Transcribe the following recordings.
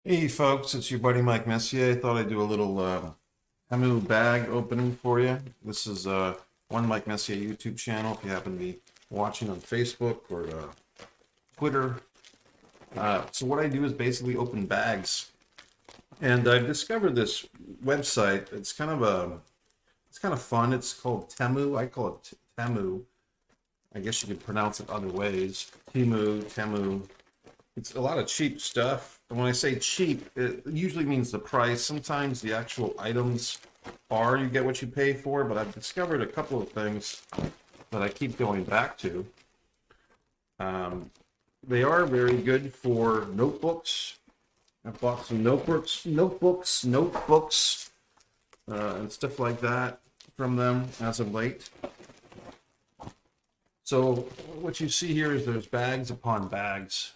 Hey folks, it's your buddy Mike Messier. I thought I'd do a little TEMU bag opening for you. This is one Mike Messier YouTube channel if you happen to be watching on Facebook or Twitter. So what I do is basically open bags. And I've discovered this website. It's kind of fun. It's called TEMU. I call it TEMU. I guess you could pronounce it other ways. TEMU. It's a lot of cheap stuff. And when I say cheap, it usually means the price. Sometimes the actual items are you get what you pay for, but I've discovered a couple of things that I keep going back to. They are very good for notebooks. I bought some notebooks, and stuff like that from them as of late. So what you see here is there's bags upon bags.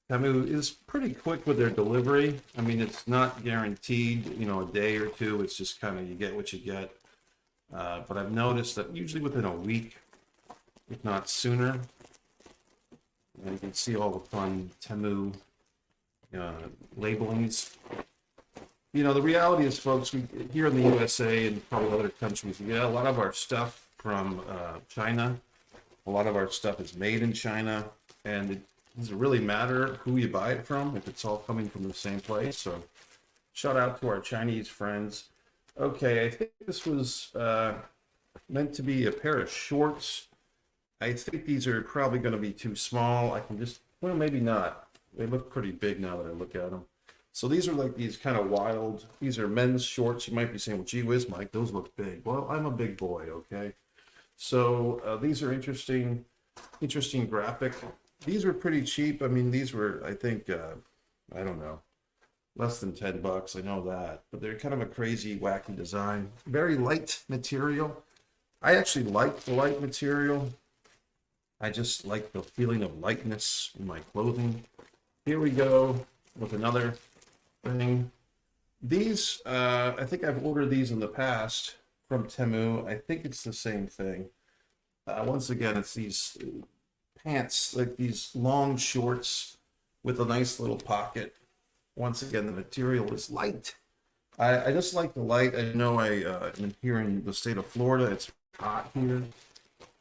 TEMU is pretty quick with their delivery. I mean, it's not guaranteed, a day or two. It's just kind of you get what you get. But I've noticed that usually within a week, if not sooner, and you can see all the fun TEMU labelings. The reality is, folks, here in the USA and probably other countries, we get a lot of our stuff from China. A lot of our stuff is made in China. And does it really matter who you buy it from if it's all coming from the same place? So shout out to our Chinese friends. Okay, I think this was meant to be a pair of shorts. I think these are probably going to be too small. I can just, well, maybe not. They look pretty big now that I look at them. So these are like these kind of wild, these are men's shorts. You might be saying, well, gee whiz, Mike, those look big. Well, I'm a big boy, okay? So these are interesting graphic. These were pretty cheap. I mean, these were, I think, I don't know, less than $10. I know that. But they're kind of a crazy, wacky design. Very light material. I actually like the light material. I just like the feeling of lightness in my clothing. Here we go with another thing. These, I think I've ordered these in the past from TEMU. I think it's the same thing. Once again, it's these pants, like these long shorts with a nice little pocket. Once again, the material is light. I just like the light. I know I'm here in the state of Florida. It's hot here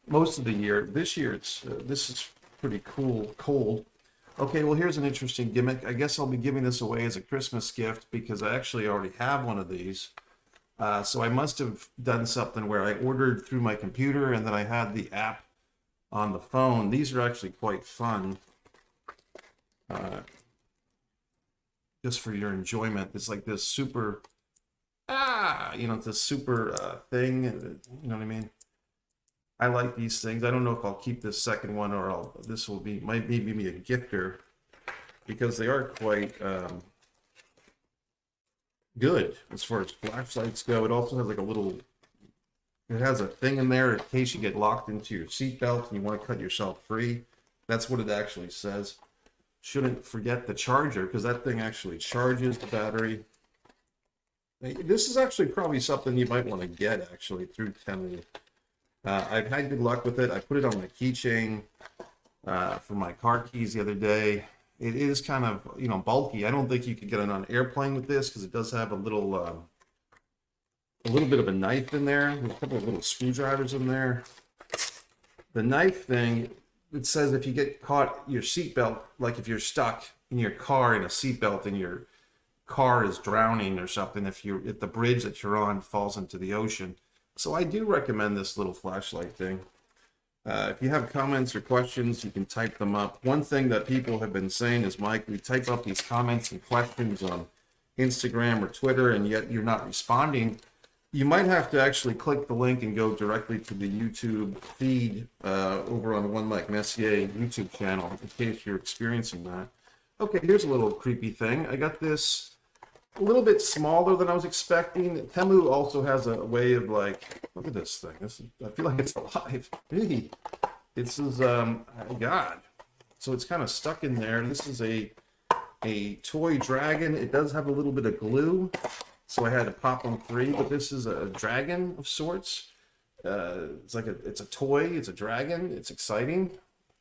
most of the year. This year, this is pretty cold. Okay, well, here's an interesting gimmick. I guess I'll be giving this away as a Christmas gift because I actually already have one of these. So I must have done something where I ordered through my computer and then I had the app on the phone. These are actually quite fun. Just for your enjoyment. It's like this super, this super thing. You know what I mean? I like these things. I don't know if I'll keep this second one or this will be, might maybe be a gifter because they are quite good as far as flashlights go. It also has like it has a thing in there in case you get locked into your seatbelt and you want to cut yourself free. That's what it actually says. Shouldn't forget the charger because that thing actually charges the battery. This is actually probably something you might want to get actually through TEMU. I've had good luck with it. I put it on my keychain for my car keys the other day. It is kind of, bulky. I don't think you could get it on an airplane with this because it does have a little bit of a knife in there. There's a couple of little screwdrivers in there. The knife thing, it says if you get caught your seatbelt, like if you're stuck in your car in a seatbelt and your car is drowning or something, if the bridge that you're on falls into the ocean. So I do recommend this little flashlight thing. If you have comments or questions, you can type them up. One thing that people have been saying is, Mike, we type up these comments and questions on Instagram or Twitter, and yet you're not responding. You might have to actually click the link and go directly to the YouTube feed over on the One Mike Messier YouTube channel in case you're experiencing that. Okay, here's a little creepy thing. I got this a little bit smaller than I was expecting. TEMU also has a way of look at this thing. I feel like it's alive. Hey, this is, oh God. So it's kind of stuck in there. This is a toy dragon. It does have a little bit of glue. So I had to pop them free, but this is a dragon of sorts. It's a toy, it's a dragon, it's exciting.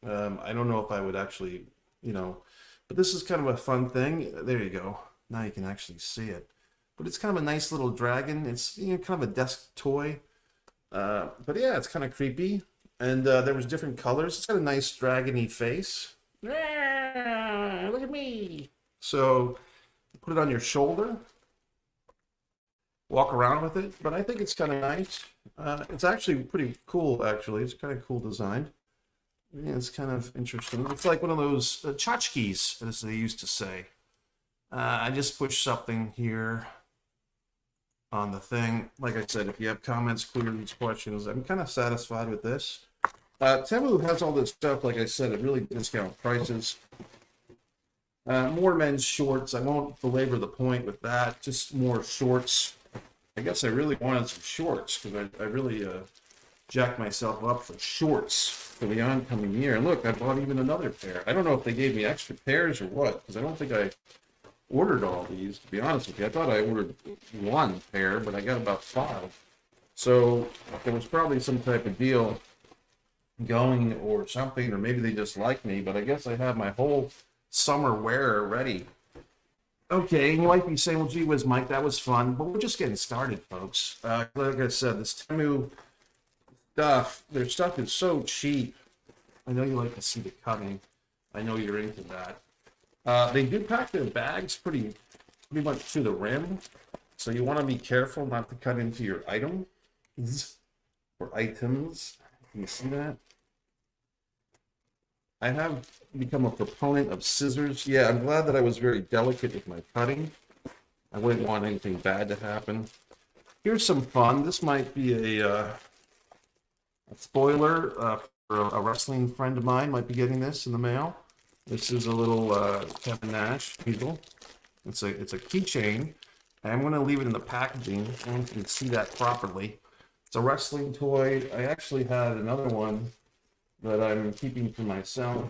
I don't know if I would actually, But this is kind of a fun thing. There you go. Now you can actually see it. But it's kind of a nice little dragon. It's, you know, kind of a desk toy. But yeah, it's kind of creepy. And there was different colors. It's got a nice dragony face. Yeah, look at me. So put it on your shoulder. Walk around with it. But I think it's kind of nice. It's actually pretty cool, actually. It's kind of cool design. Yeah, it's kind of interesting. It's like one of those tchotchkes, as they used to say. I just pushed something here on the thing. Like I said, if you have comments, queries, questions, I'm kind of satisfied with this. TEMU has all this stuff, like I said, at really discount prices. More men's shorts. I won't belabor the point with that. Just more shorts. I guess I really wanted some shorts because I really jacked myself up for shorts for the oncoming year. And look, I bought even another pair. I don't know if they gave me extra pairs or what, because I don't think I ordered all these, to be honest with you. I thought I ordered one pair, but I got about 5. So there was probably some type of deal going or something, or maybe they just like me, but I guess I have my whole summer wear ready. Okay, you might be saying, well, gee whiz, Mike, that was fun, but we're just getting started, folks. Like I said, this TEMU stuff, their stuff is so cheap. I know you like to see the cutting. I know you're into that. They do pack their bags pretty much to the rim, so you want to be careful not to cut into your items or items. Can you see that? I have become a proponent of scissors. Yeah, I'm glad that I was very delicate with my cutting. I wouldn't want anything bad to happen. Here's some fun. This might be a spoiler for a wrestling friend of mine. Might be getting this in the mail. This is a little Kevin Nash eagle. It's a keychain. I'm going to leave it in the packaging so you can see that properly. It's a wrestling toy. I actually had another one that I'm keeping for myself.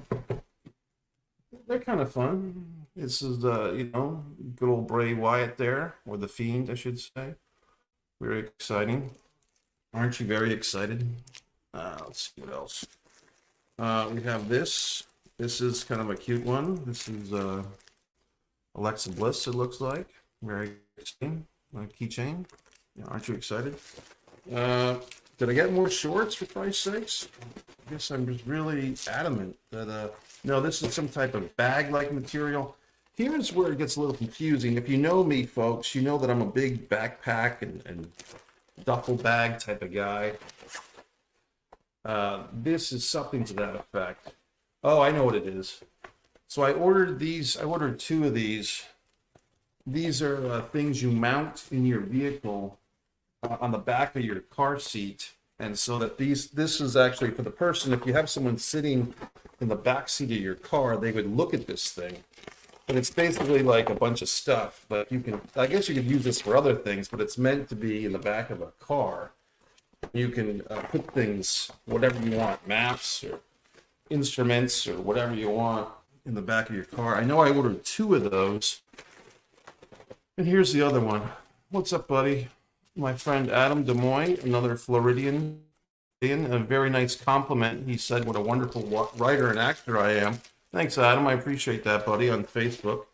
They're kind of fun. This is, you know, good old Bray Wyatt there, or the Fiend, I should say. Very exciting. Aren't you very excited? Let's see what else. We have this. This is kind of a cute one. This is Alexa Bliss, it looks like. Very exciting. Keychain. Yeah, aren't you excited? Did I get more shorts, for Christ's sakes? I guess I'm just really adamant that, no, this is some type of bag-like material. Here's where it gets a little confusing. If you know me, folks, you know that I'm a big backpack and duffel bag type of guy. This is something to that effect. Oh, I know what it is. So I ordered these. I ordered 2 of these. These are things you mount in your vehicle on the back of your car seat. And so that this is actually for the person, if you have someone sitting in the back seat of your car, they would look at this thing. But it's basically like a bunch of stuff. But you can, I guess you could use this for other things, but it's meant to be in the back of a car. You can put things, whatever you want, maps or instruments or whatever you want in the back of your car. I know I ordered 2 of those. And here's the other one. What's up, buddy? My friend Adam Des Moines, another Floridian. A very nice compliment. He said what a wonderful writer and actor I am. Thanks, Adam. I appreciate that, buddy, on Facebook.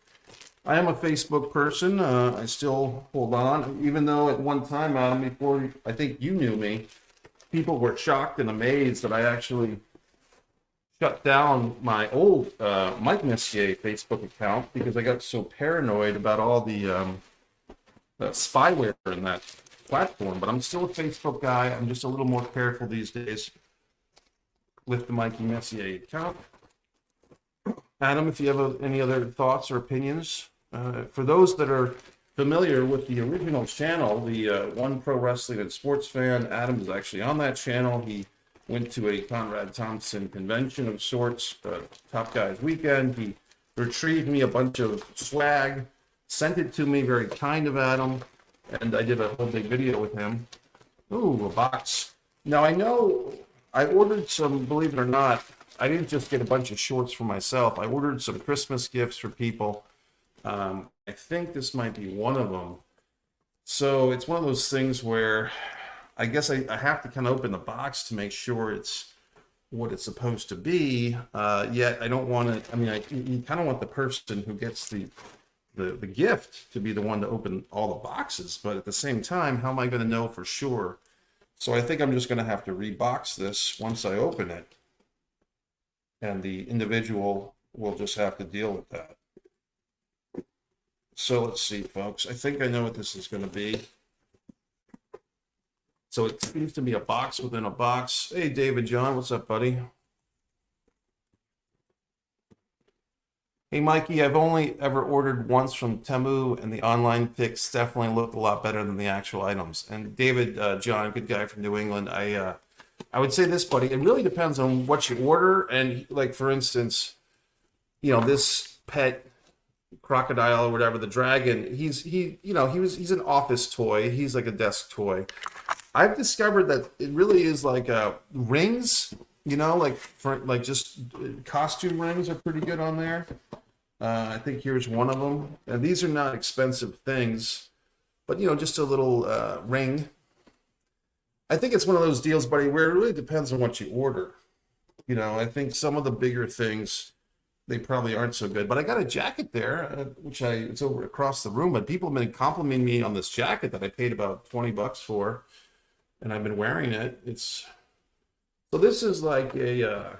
I am a Facebook person. I still hold on. Even though at one time, Adam, before I think you knew me, people were shocked and amazed that I actually shut down my old Mike Messier Facebook account because I got so paranoid about all the spyware in that platform. But I'm still a Facebook guy. I'm just a little more careful these days with the Mikey Messier account. Adam, if you have any other thoughts or opinions, for those that are familiar with the original channel, the One Pro Wrestling and Sports Fan, Adam is actually on that channel. He went to a Conrad Thompson convention of sorts, Top Guys Weekend. He retrieved me a bunch of swag, sent it to me, very kind of Adam, and I did a whole big video with him. Ooh, a box. Now I know I ordered some, believe it or not, I didn't just get a bunch of shorts for myself. I ordered some Christmas gifts for people. I think this might be one of them. So it's one of those things where I guess I have to kind of open the box to make sure it's what it's supposed to be. Yet I don't want to. I mean, you kind of want the person who gets the gift to be the one to open all the boxes. But at the same time, how am I going to know for sure? So I think I'm just going to have to rebox this once I open it, and the individual will just have to deal with that. So let's see, folks. I think I know what this is going to be. So it seems to be a box within a box. Hey, David John, what's up, buddy? Hey, Mikey, I've only ever ordered once from Temu, and the online pics definitely look a lot better than the actual items. And David John, good guy from New England, I would say this, buddy. It really depends on what you order, and like for instance, this pet crocodile or whatever, the dragon. He's an office toy. He's like a desk toy. I've discovered that it really is like rings, like for like just costume rings are pretty good on there. I think here's one of them. And these are not expensive things, but just a little ring. I think it's one of those deals, buddy, where it really depends on what you order. I think some of the bigger things, they probably aren't so good. But I got a jacket there, it's over across the room. But people have been complimenting me on this jacket that I paid about $20 for, and I've been wearing it. So this is like a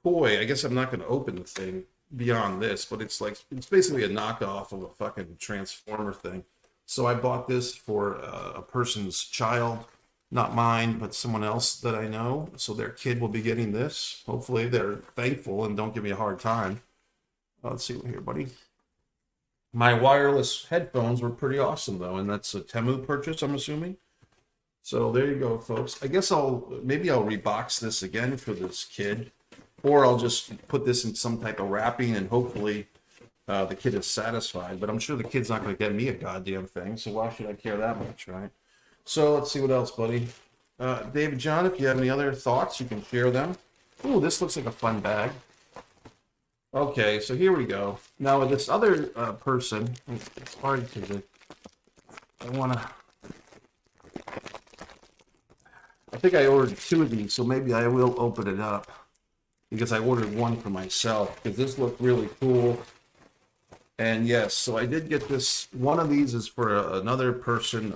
toy. I guess I'm not going to open the thing beyond this, but it's basically a knockoff of a fucking Transformer thing. So I bought this for a person's child, not mine, but someone else that I know. So their kid will be getting this. Hopefully they're thankful and don't give me a hard time. Let's see here, buddy. My wireless headphones were pretty awesome though, and that's a Temu purchase, I'm assuming. So there you go, folks. I guess maybe I'll rebox this again for this kid, or I'll just put this in some type of wrapping and hopefully the kid is satisfied. But I'm sure the kid's not going to get me a goddamn thing, so why should I care that much, right? So let's see what else, buddy. David John, if you have any other thoughts, you can share them. Ooh, this looks like a fun bag. Okay, so here we go. Now with this other person, it's hard to. I think I ordered 2 of these, so maybe I will open it up because I ordered one for myself because this looked really cool. And yes, so I did get this. One of these is for another person,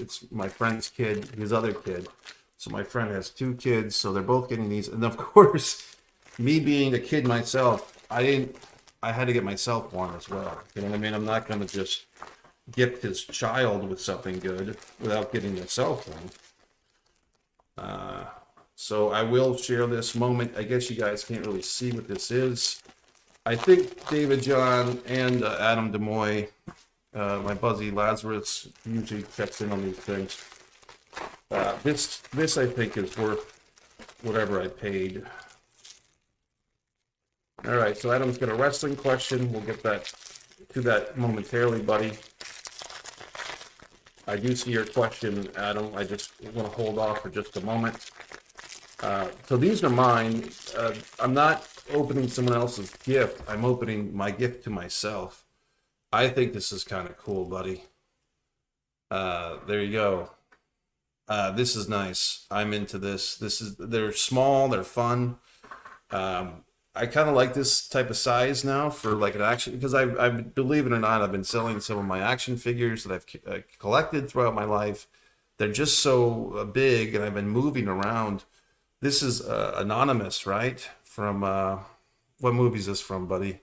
it's my friend's kid, his other kid. So my friend has 2 kids, so they're both getting these. And of course, me being a kid myself, I had to get myself one as well. You know what I mean? I'm not going to just gift his child with something good without getting myself one. So I will share this moment. I guess you guys can't really see what this is. I think David John and Adam DeMoy, my Buzzy Lazarus, usually checks in on these things. This I think is worth whatever I paid. All right, so Adam's got a wrestling question. We'll get to that momentarily, buddy. I do see your question, Adam. I just want to hold off for just a moment. So these are mine. I'm not opening someone else's gift. I'm opening my gift to myself. I think this is kind of cool, buddy. There you go. This is nice. I'm into this. They're small. They're fun. I kind of like this type of size now for like an action, because I believe it or not, I've been selling some of my action figures that I've collected throughout my life. They're just so big, and I've been moving around. This is Anonymous, right? From what movie is this from, buddy?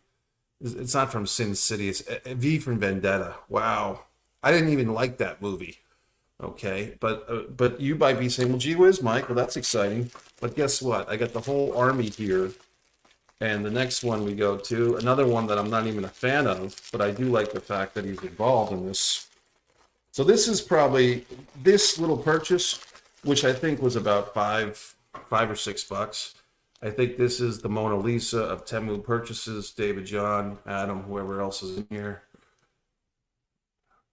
It's not from Sin City. It's V for Vendetta. Wow, I didn't even like that movie. Okay, but you might be saying, well, gee whiz, Mike, well, that's exciting. But guess what? I got the whole army here. And the next one we go to, another one that I'm not even a fan of, but I do like the fact that he's involved in this. So this is probably this little purchase, which I think was about $5 or $6. I think this is the Mona Lisa of Temu purchases. David John, Adam, whoever else is in here.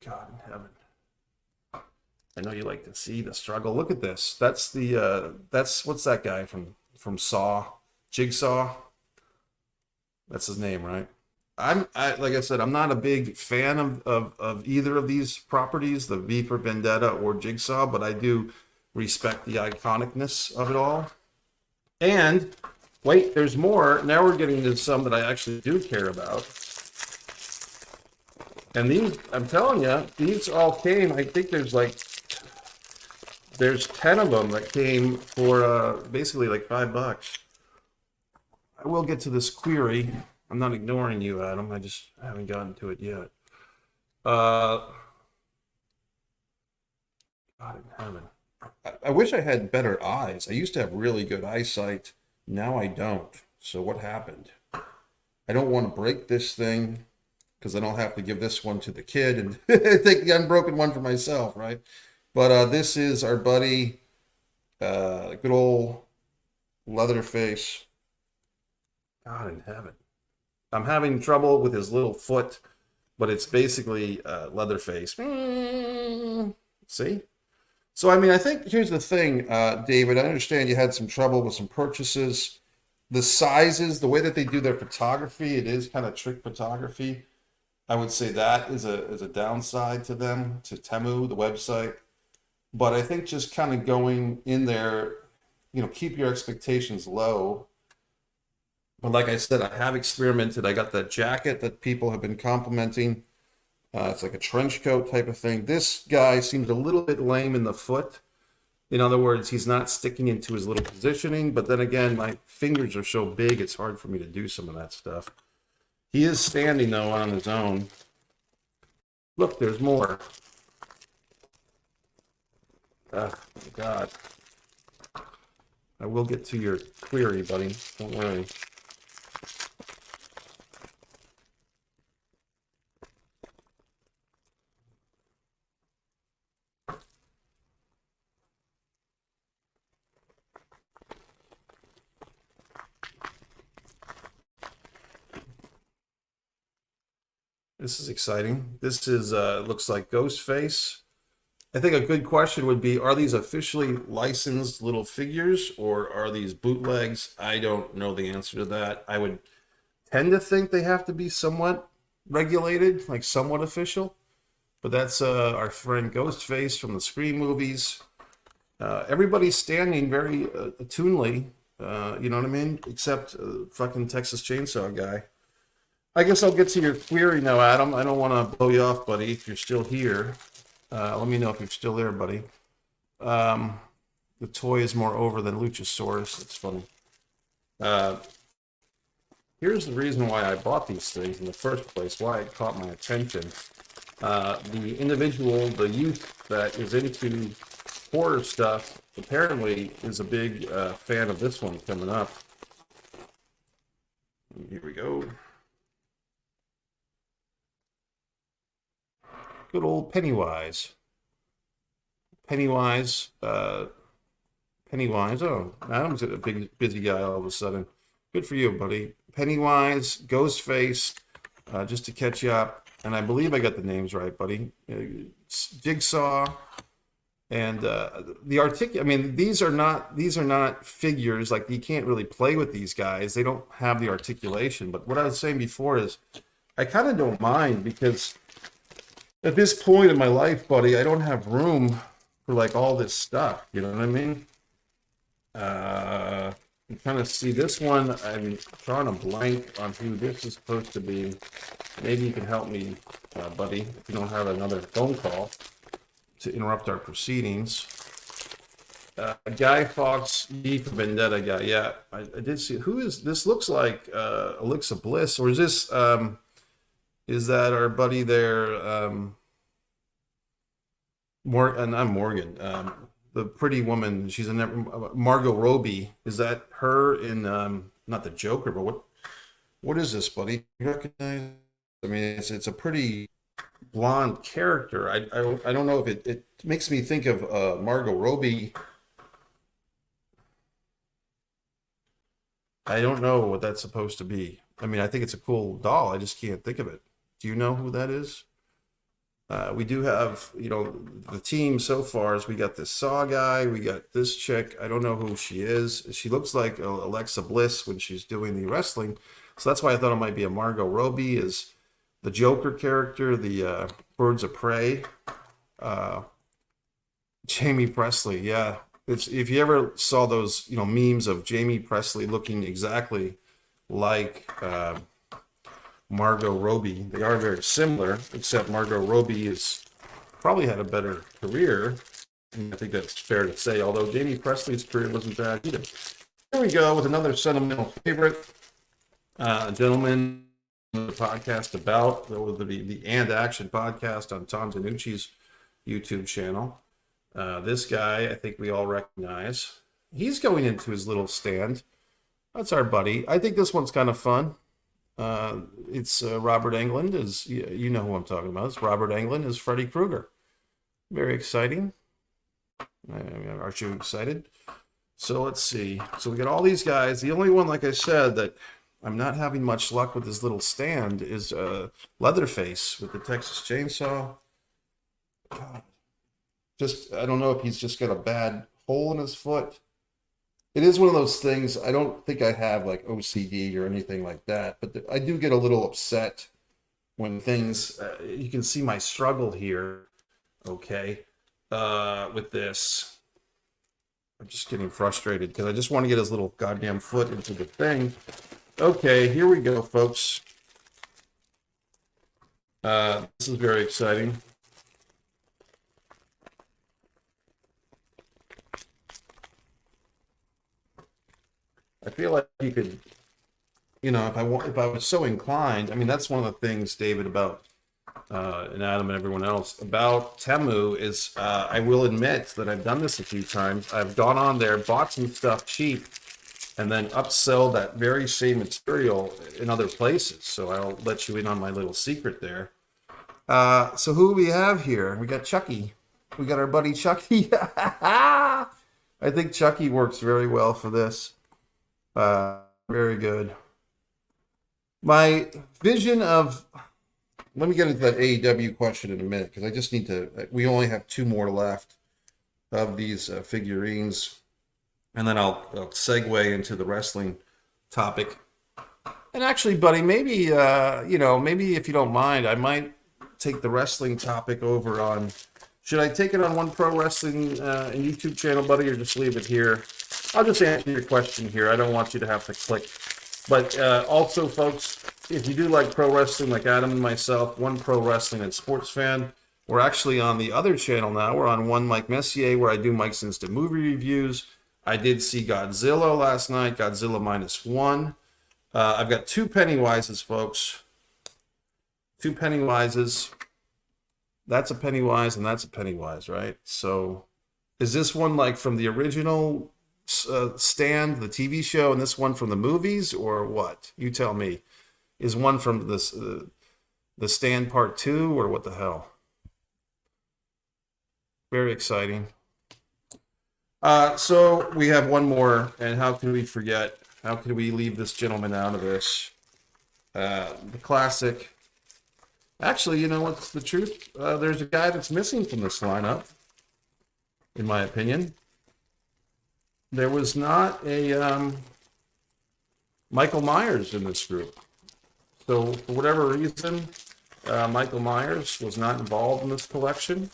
God in heaven. I know you like to see the struggle. Look at this. That's what's that guy from Saw? Jigsaw? That's his name, right? Like I said, I'm not a big fan of either of these properties, the V for Vendetta or Jigsaw, but I do respect the iconicness of it all. And wait, there's more. Now we're getting to some that I actually do care about. And these, I'm telling you, these all came. I think there's 10 of them that came for basically like $5. I will get to this query. I'm not ignoring you, Adam. I just haven't gotten to it yet. God in heaven. I wish I had better eyes. I used to have really good eyesight. Now I don't. So what happened? I don't want to break this thing because then I'll have to give this one to the kid and take the unbroken one for myself, right? But this is our buddy, good old Leatherface. God in heaven. I'm having trouble with his little foot, but it's basically Leatherface. See? So, I mean, I think here's the thing, David. I understand you had some trouble with some purchases. The sizes, the way that they do their photography, it is kind of trick photography. I would say that is a downside to them, to TEMU, the website. But I think just kind of going in there, keep your expectations low. But like I said, I have experimented. I got that jacket that people have been complimenting. It's like a trench coat type of thing. This guy seems a little bit lame in the foot. In other words, he's not sticking into his little positioning. But then again, my fingers are so big, it's hard for me to do some of that stuff. He is standing, though, on his own. Look, there's more. Oh, my God. I will get to your query, buddy. Don't worry. This is exciting. This is looks like Ghostface. I think a good question would be, are these officially licensed little figures or are these bootlegs? I don't know the answer to that. I would tend to think they have to be somewhat regulated, like somewhat official. But that's our friend Ghostface from the Scream movies. Everybody's standing very attunely, you know what I mean? Except fucking Texas Chainsaw guy. I guess I'll get to your query now, Adam. I don't want to blow you off, buddy, if you're still here. Let me know if you're still there, buddy. The toy is more over than Luchasaurus. That's funny. Here's the reason why I bought these things in the first place, why it caught my attention. The individual, the youth that is into horror stuff, apparently is a big fan of this one coming up. Here we go. Good old Pennywise. Pennywise. Pennywise. Oh, Adam's a big, busy guy all of a sudden. Good for you, buddy. Pennywise, Ghostface, just to catch you up. And I believe I got the names right, buddy. Jigsaw. And I mean, these are not figures. Like, you can't really play with these guys. They don't have the articulation. But what I was saying before is, I kind of don't mind because at this point in my life, buddy, I don't have room for like all this stuff. You know what I mean? You kind of see this one. I'm drawing a blank on who this is supposed to be. Maybe you can help me, buddy, if you don't have another phone call to interrupt our proceedings. Guy Fawkes, E for Vendetta guy. Yeah, I did see. Who is this? Looks like Alexa Bliss, or is this? Is that our buddy there? Not Morgan. The pretty woman. She's in Margot Robbie. Is that her in? Not the Joker, but what is this, buddy? You recognize? I mean, it's a pretty blonde character. I don't know if it makes me think of Margot Robbie. I don't know what that's supposed to be. I mean, I think it's a cool doll. I just can't think of it. Do you know who that is? We do have, the team so far is we got this Saw guy, we got this chick. I don't know who she is. She looks like Alexa Bliss when she's doing the wrestling. So that's why I thought it might be a Margot Robbie is the Joker character, the Birds of Prey. Jamie Presley, yeah. It's if you ever saw those, memes of Jamie Presley looking exactly like Margot Robbie. They are very similar, except Margot Robbie is probably had a better career. I think that's fair to say, although Jamie Presley's career wasn't bad either. Here we go with another sentimental favorite. A gentleman, the podcast about the And Action podcast on Tom Danucci's YouTube channel. This guy, I think we all recognize. He's going into his little stand. That's our buddy. I think this one's kind of fun. It's Robert Englund, as you know who I'm talking about. It's Robert Englund as Freddy Krueger. Very exciting. Aren't you excited? So let's see. So we got all these guys. The only one, like I said, that I'm not having much luck with his little stand is Leatherface with the Texas Chainsaw. God. I don't know if he's just got a bad hole in his foot. It is one of those things. I don't think I have like OCD or anything like that, but I do get a little upset when things, you can see my struggle here, okay, with this. I'm just getting frustrated because I just want to get his little goddamn foot into the thing. Okay, here we go, folks. This is very exciting. I feel like you could, if I was so inclined. I mean, that's one of the things, David, about and Adam and everyone else about TEMU is I will admit that I've done this a few times. I've gone on there, bought some stuff cheap, and then upsell that very same material in other places. So I'll let you in on my little secret there. So who do we have here? We got Chucky. We got our buddy Chucky. I think Chucky works very well for this. Very good. My vision of, let me get into that AEW question in a minute, because I just need to, we only have 2 more left of these figurines, and then I'll segue into the wrestling topic. And actually, buddy, maybe, maybe if you don't mind, I might take the wrestling topic over on, should I take it on One Pro Wrestling and YouTube channel, buddy, or just leave it here? I'll just answer your question here. I don't want you to have to click. But also, folks, if you do like pro wrestling like Adam and myself, One Pro Wrestling and Sports Fan, we're actually on the other channel now. We're on One Mike Messier, where I do Mike's Instant Movie Reviews. I did see Godzilla last night, Godzilla -1. I've got 2 Pennywises, folks. 2 Pennywises. That's a Pennywise and that's a Pennywise, right? So is this one like from the original Stand, the TV show, and this one from the movies, or what? You tell me. Is one from this the Stand Part 2, or what the hell? Very exciting. So we have one more, and how can we forget? How can we leave this gentleman out of this? The classic. Actually, you know what's the truth? There's a guy that's missing from this lineup, in my opinion. There was not a Michael Myers in this group. So for whatever reason, Michael Myers was not involved in this collection.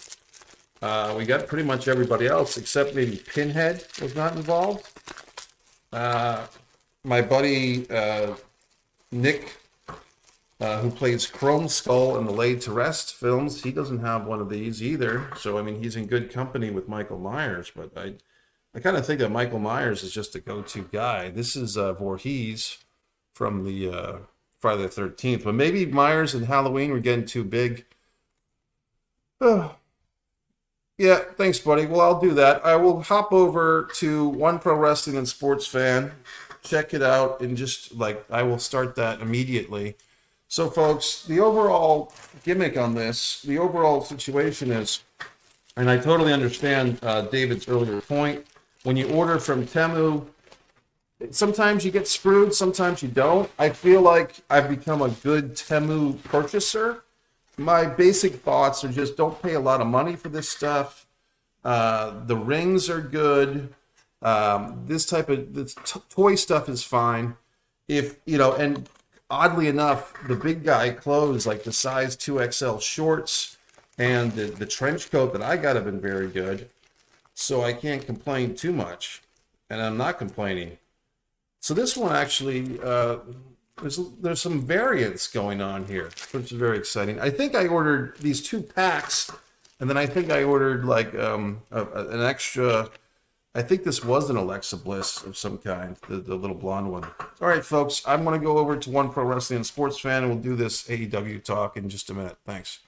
We got pretty much everybody else, except maybe Pinhead was not involved. My buddy Nick, who plays Chrome Skull in the Laid to Rest films, he doesn't have one of these either. So, I mean, he's in good company with Michael Myers, but I kind of think that Michael Myers is just a go-to guy. This is Voorhees from the Friday the 13th. But maybe Myers and Halloween were getting too big. Oh. Yeah, thanks, buddy. Well, I'll do that. I will hop over to One Pro Wrestling and Sports Fan. Check it out, and just, I will start that immediately. So, folks, the overall gimmick on this, the overall situation is, and I totally understand David's earlier point, when you order from TEMU, sometimes you get screwed, sometimes you don't. I feel like I've become a good TEMU purchaser. My basic thoughts are just don't pay a lot of money for this stuff. The rings are good. This type of toy stuff is fine. And oddly enough, the big guy clothes, like the size 2XL shorts and the trench coat that I got have been very good. so I can't complain too much, and I'm not complaining. So this one actually, there's some variants going on here, which is very exciting. I think I ordered these 2 packs, and then I think I ordered like an extra. I think this was an Alexa Bliss of some kind, the little blonde one. All right, folks, I'm going to go over to One Pro Wrestling and Sports Fan, and we'll do this AEW talk in just a minute. Thanks.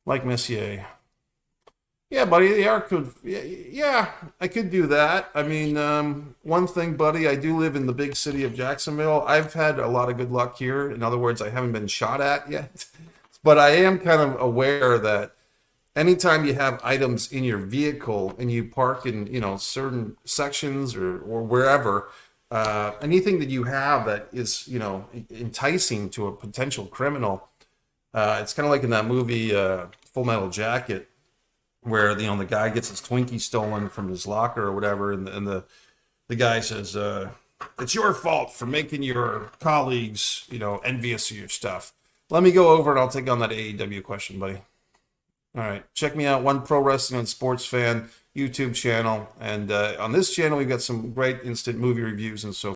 Mike Messier. Yeah, buddy, yeah, I could do that. I mean, one thing, buddy, I do live in the big city of Jacksonville. I've had a lot of good luck here. In other words, I haven't been shot at yet. But I am kind of aware that anytime you have items in your vehicle and you park in, certain sections or wherever, anything that you have that is, enticing to a potential criminal, it's kind of like in that movie, Full Metal Jacket, where the guy gets his Twinkie stolen from his locker or whatever, and the guy says, "It's your fault for making your colleagues, envious of your stuff." Let me go over and I'll take on that AEW question, buddy. All right, check me out, One Pro Wrestling and Sports Fan YouTube channel, and on this channel we've got some great instant movie reviews and so